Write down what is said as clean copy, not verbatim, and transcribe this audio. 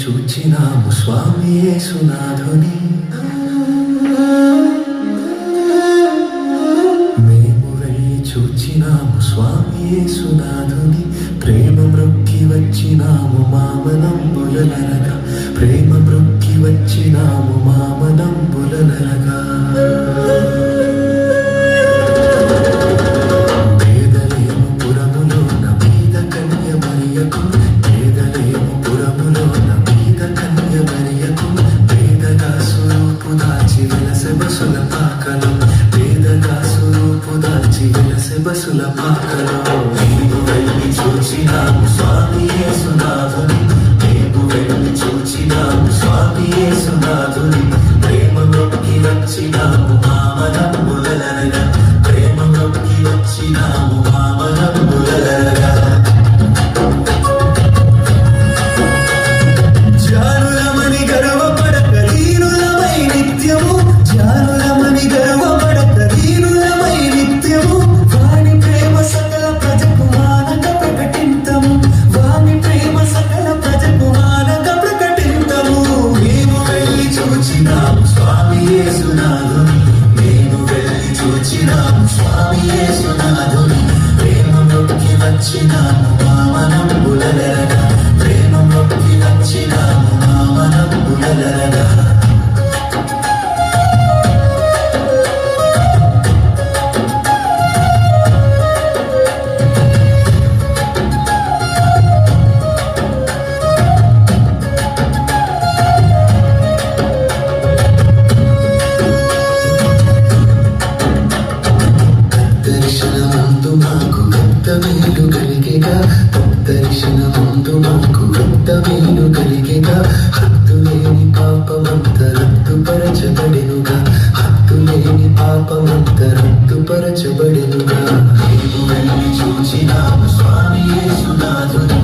చూచినాము స్వామి యేసునాథుని, మేము వెళ్ళి చూచినాము స్వామి యేసునాథుని. ప్రేమ మ్రొక్కి వచ్చినాము మామనంబులనరగా, ప్రేమ మ్రొక్కి వచ్చినాము మామనంబులనరగా. పేదలేము పురములోన మీద కన్య మరియకు, పేదలేము పురములోన మీద కన్య మరియకు. పేదగా స్వరూపు దాచి వెలసె బసుల పాకలో, పేదగా స్వరూపు దాచి వెలసె బసుల పాకలో. మేము వెళ్ళి చూచినాము స్వామి యేసునాథుని, మేము వెళ్ళి చూచినాము స్వామి యేసునాథుని. ప్రేమ నొక్కి వచ్చినాము మామనంబులనరగా, ప్రేమ నొక్కి వచ్చినాము మామనంబులనరగా. జానులమని గర్వపడక దీనులమై నిత్యము, జానులమని గర్వపడక దీనులమై నిత్యము. వాని ప్రేమ సకల ప్రజకు మానక ప్రకటింతము, వాని ప్రేమ సకల ప్రజకు మానక ప్రకటింతము. మేము వెళ్ళి చూచినాము స్వామి యేసునాథుని, మేము వెళ్ళి చూచినాము స్వామి యేసునాథుని. ప్రేమ నొక్కి వచ్చినాము మామనంబులనరగా, ప్రేమ నొక్కి వచ్చినాము మామనంబులనరగా. దర్శనమందు మాకు గొప్ప మేలు కలిగేగా, దర్శనమందు మాకు గొప్ప మేలు కలిగేగా. హద్దులేని పాపమంత రద్దుపరచబడెనుగా, హద్దులేని పాపమంత రద్దుపరచబడెనుగా. మేము వెళ్ళి చూచినాము స్వామి యేసునాథుని,